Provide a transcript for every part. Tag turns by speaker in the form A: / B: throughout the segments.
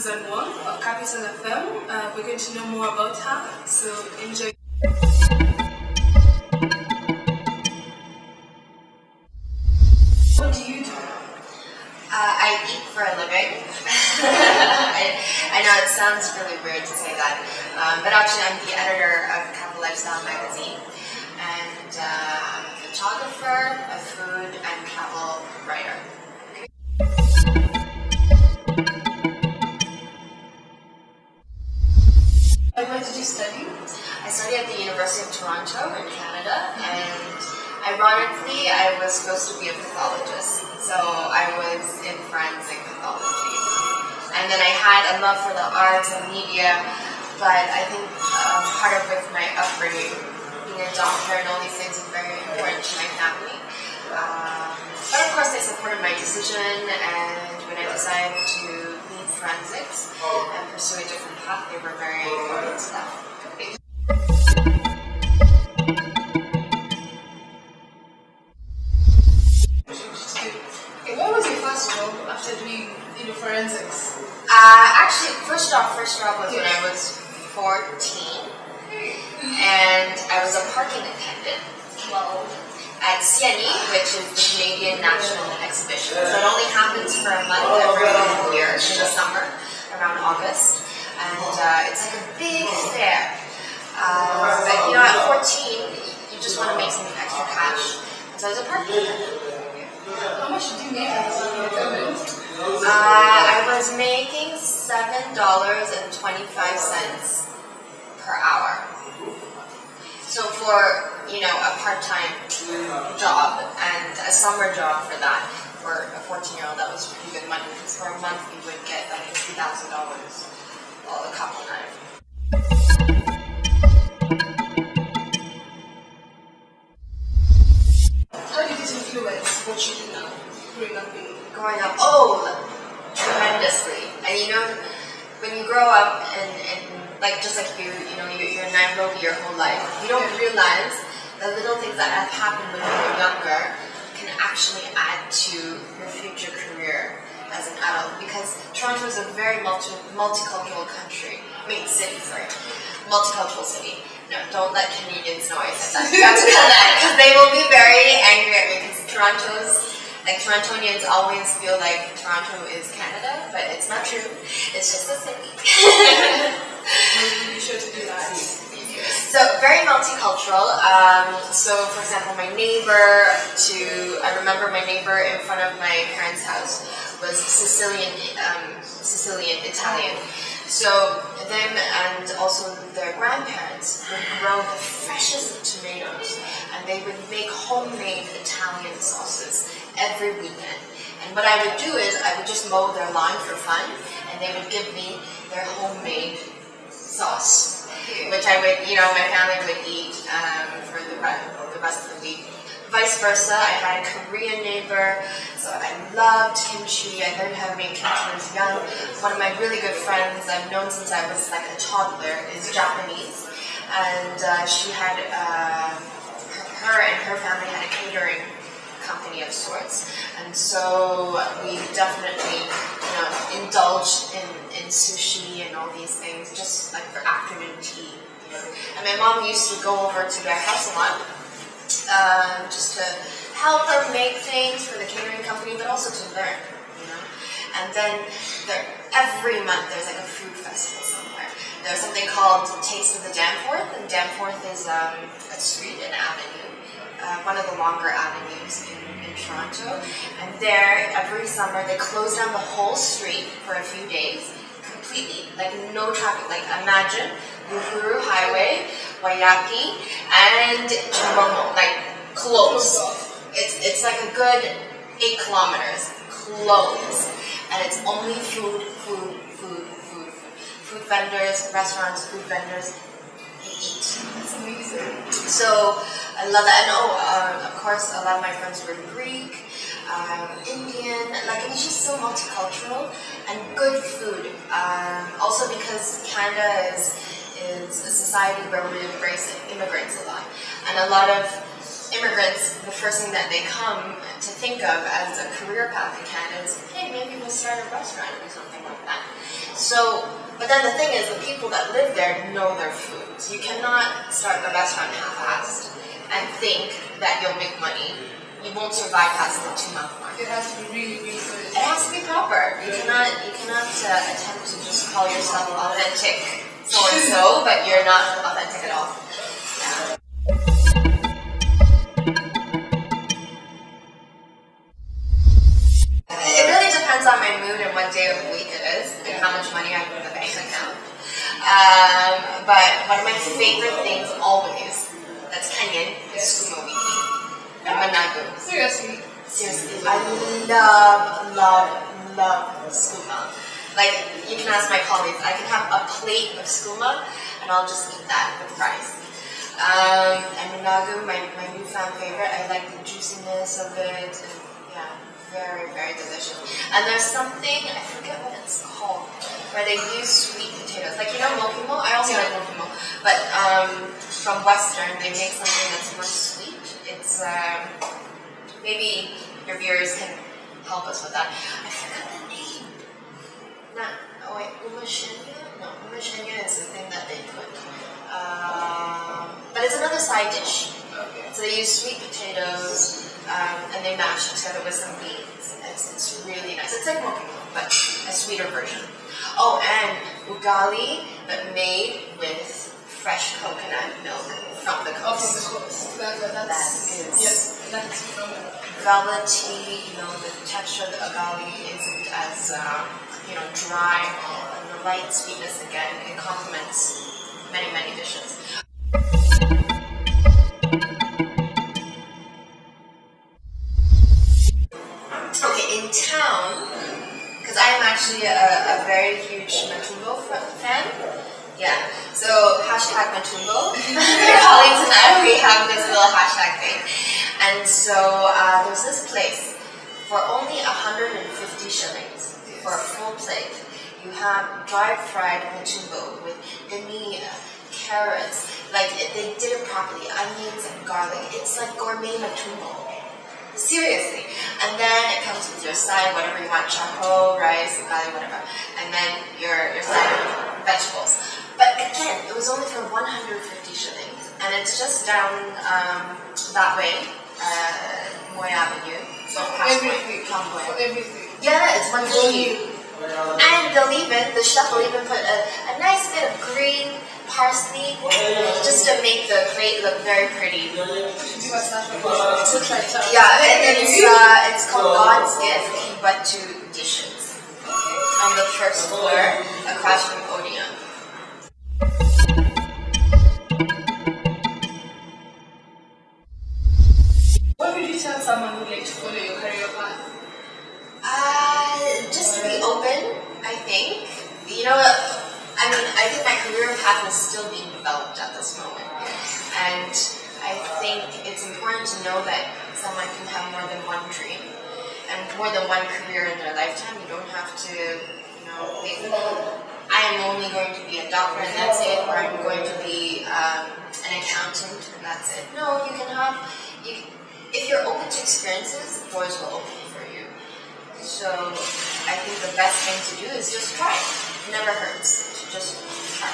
A: is Wong of Capital FM. We're going to know more about her, so enjoy. What do you do?
B: I eat for a living. I know it sounds really weird to say that, but actually I'm the editor of Capital Lifestyle magazine, and I'm a photographer, a food and travel writer.
A: And where did you study?
B: I studied at the University of Toronto in Canada, and ironically I was supposed to be a pathologist, so I was in forensic pathology. And then I had a love for the arts and media, but I think part of with my upbringing, being a doctor and all these things is very important to my family. But of course they supported my decision, and when I decided to leave forensics and pursue a different path, they were very important to that.
A: What was your first job after doing forensics?
B: Actually, first job was when I was 14, and I was a parking attendant. Well, at CNE, which is the Canadian National Exhibition. So it only happens for a month every year in the summer, around August, and it's like a big fair. But at 14, you just want to make some extra cash. So I was a parking attendant.
A: How much did you make as an attendant?
B: I was making $7.25 per hour. So for a part-time job and a summer job for that, for a 14-year-old, that was pretty good money, because for a month we would get like $50,000, well, a couple nights.
A: How did it influence what you do now,
B: Growing up, oh, tremendously. And when you grow up and just like you're 9-year-old your whole life, you don't realize the little things that have happened when you were younger can actually add to your future career as an adult. Because Toronto is a very multicultural multicultural city. No, don't let Canadians know I said that. Because they will be very angry at me, because Torontonians always feel like Toronto is Canada, but it's not true. It's just a city.
A: Be sure to do that.
B: So very multicultural. So for example, I remember my neighbor in front of my parents' house was Sicilian Italian. So them and also their grandparents would grow the freshest of tomatoes, and they would make homemade Italian sauces every weekend. And what I would do is I would just mow their lawn for fun, and they would give me their homemade sauce, which I would, my family would eat for the rest of the week. Vice versa, I had a Korean neighbor, so I loved kimchi. I learned how to make kimchi when I was young. One of my really good friends I've known since I was like a toddler is Japanese, and she had, her and her family had a catering company of sorts, and so we definitely indulged in sushi and all these things just like for afternoon tea. And my mom used to go over to their house a lot, just to help her make things for the catering company, but also to learn, And then every month there's like a food festival somewhere. There's something called Taste of the Danforth, and Danforth is a street, an avenue, one of the longer avenues in Toronto. And there, every summer, they close down the whole street for a few days, completely, like no traffic. Like imagine Uhuru Highway, Waiyaki, and Chimbomo, like closed. It's like a good 8 kilometers closed, and it's only food vendors, restaurants, food vendors. They eat. That's amazing. So I love that. And of course, a lot of my friends were Greek, Indian. Like, it was just so multicultural and good food. Also because Canada is a society where we embrace immigrants a lot, and a lot of immigrants, the first thing that they come to think of as a career path in Canada is, hey, maybe we'll start a restaurant or something like that. So, but then the thing is, the people that live there know their food. So you cannot start a restaurant half-assed and think that you'll make money. You won't survive past the 2-month mark.
A: It has to be really, really good.
B: It has to be proper. You cannot attempt to just call yourself authentic so-and-so, but you're not authentic at all. Yeah. It really depends on my mood and what day of the week it is, and how much money I have in the bank account. But one of my favorite things always, that's Kenyan, is sumo wiki. And managu.
A: Seriously?
B: Seriously. I love skooma. Like, you can ask my colleagues, I can have a plate of skooma, and I'll just eat that with rice. And managu, my newfound favorite, I like the juiciness of it, and yeah, very, very delicious. And there's something, I forget what it's called, where they use sweet potatoes. Like, you know mokimo? I also like mokimo. But from Western, they make something that's more sweet. It's, maybe your viewers can help us with that. I forgot the name. Oh wait, umashenya? No, umashenya is the thing that they put. But it's another side dish. Okay. So they use sweet potatoes, and they mash it together with some beans. It's really nice. It's like mokimo, but a sweeter version. Oh, and ugali, but made with fresh coconut milk from the coast.
A: From the coast. That's phenomenal.
B: Velvety, you know, the texture of the ugali isn't as, dry, and the light sweetness again, it complements many, many dishes. Okay, in town, because I am actually a very huge matumbo fan. Yeah, so hashtag matumbo. My colleagues and I, we have this little hashtag thing. And so there's this place for only 150 shillings for a full plate. You have dry fried matumbo with dania, carrots, like they did it properly, onions and garlic. It's like gourmet matumbo. Seriously. And then it comes with your side, whatever you want, charcoal, rice, ugali, whatever. And then your side of vegetables. But again, it was only for 150 shillings. And it's just down that way, Moy Avenue. So
A: everything.
B: Yeah, it's 150. And the chef will even put a nice bit of green parsley just to make the plate look very pretty. Yeah, and it's called God's Gift, but 2 dishes. On the first floor, across from Odeon.
A: What would you tell someone who'd like to follow your career path?
B: Just to be open, I think. You know, I think my career path is still being developed at this moment. And I think it's important to know that someone can have more than one dream and more than one career in their lifetime. You don't have to, think, I am only going to be a doctor and that's it, or I'm going to be an accountant and that's it. No, you can have, if you're open to experiences, doors will open for you. So I think the best thing to do is just try. It never hurts to just try.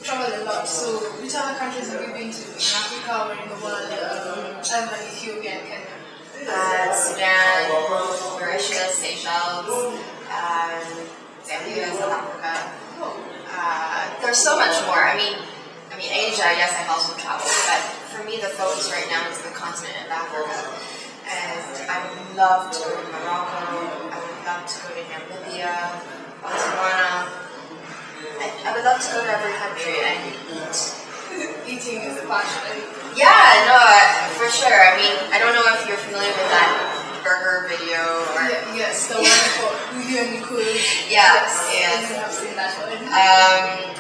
A: Travel a lot. So which other countries have you been to in Africa or in the world, other than Ethiopia and Kenya?
B: Sudan, Mauritius, Seychelles, Zambia, South Africa. There's so much more. I mean, Asia, yes, I've also traveled, but for me, the focus right now is the continent of Africa. And I would love to go to Morocco. I would love to go to Namibia, Botswana. I would love to go to every country and eat.
A: Eating is a passion.
B: Yeah, no, for sure. I mean, I don't know if you're familiar with that burger video or...
A: Yes, the one for Uyu and Nikul.
B: Yes.
A: I've seen that one.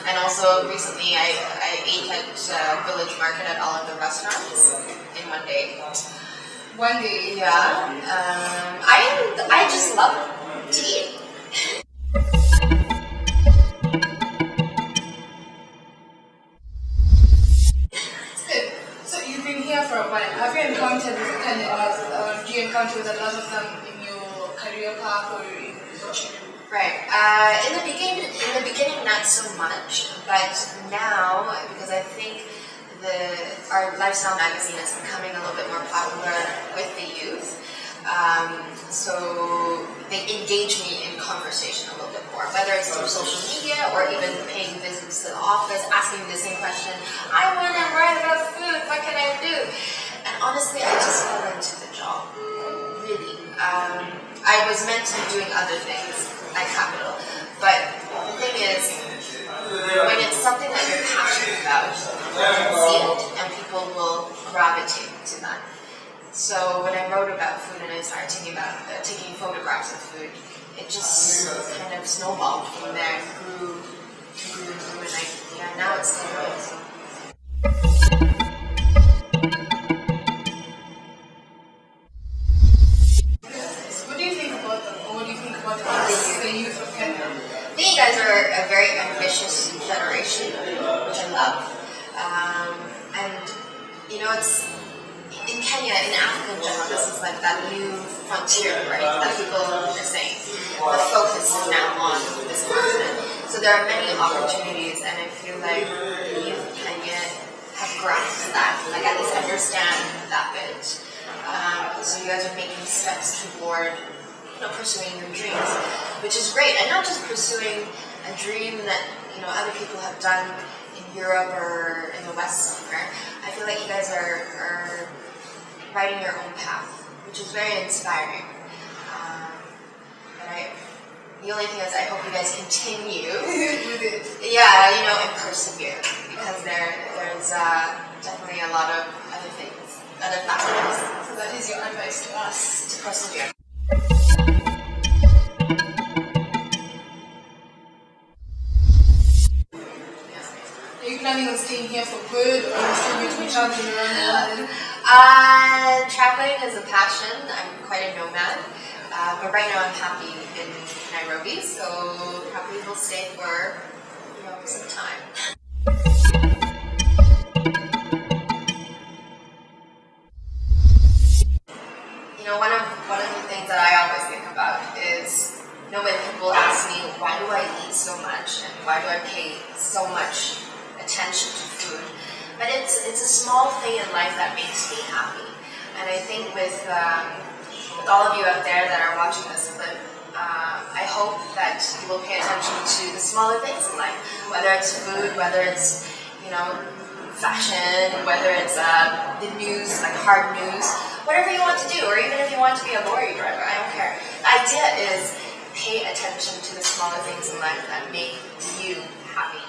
B: And also recently I ate at Village Market at all of the restaurants in one day.
A: One day?
B: Yeah. I just love to eat.
A: in your career path or in what you do?
B: Right. In the beginning, not so much, but now, because I think our lifestyle magazine is becoming a little bit more popular with the youth, so they engage me in conversation a little bit more, whether it's through social media or even paying visits to the office, asking me the same question. I want to write about food. What can I do? And honestly, I just fell into the job. Really. I was meant to be doing other things at Capital, but the thing is, when it's something that you're passionate about, you can see it, and people will gravitate to that. So when I wrote about food and I started taking photographs of food, it just kind of snowballed from there, grew, and now it's still going. So.
A: What do you think about them, or what do you think about us, the youth of Kenya?
B: I think you guys are a very ambitious generation, which I love. And you know, it's in Kenya, in Africa in general, this is like that new frontier, right? That people are saying. The focus is now on this continent. So there are many opportunities, and I feel like the youth of Kenya have grasped that, like at least understand that bit. So you guys are making steps toward, pursuing your dreams, which is great, and not just pursuing a dream that other people have done in Europe or in the West somewhere. I feel like you guys are writing your own path, which is very inspiring. But the only thing is, I hope you guys continue with it. Yeah, and persevere, because there's definitely a lot of other things, other factors.
A: So that is your advice to us,
B: to persevere.
A: Are you planning on staying here for good, or are you still going to be traveling around the world?
B: Traveling is a passion. I'm quite a nomad, but right now I'm happy in Nairobi, so probably will stay for some time. One of the things that I always think about is, when people ask me, why do I eat so much and why do I pay so much attention to food? But it's a small thing in life that makes me happy. And I think with all of you out there that are watching this clip, I hope that you will pay attention to the smaller things in life, whether it's food, whether it's fashion, whether it's the news, like hard news, whatever you want to do, or even if you want to be a lorry driver, I don't care. The idea is pay attention to the smaller things in life that make you happy.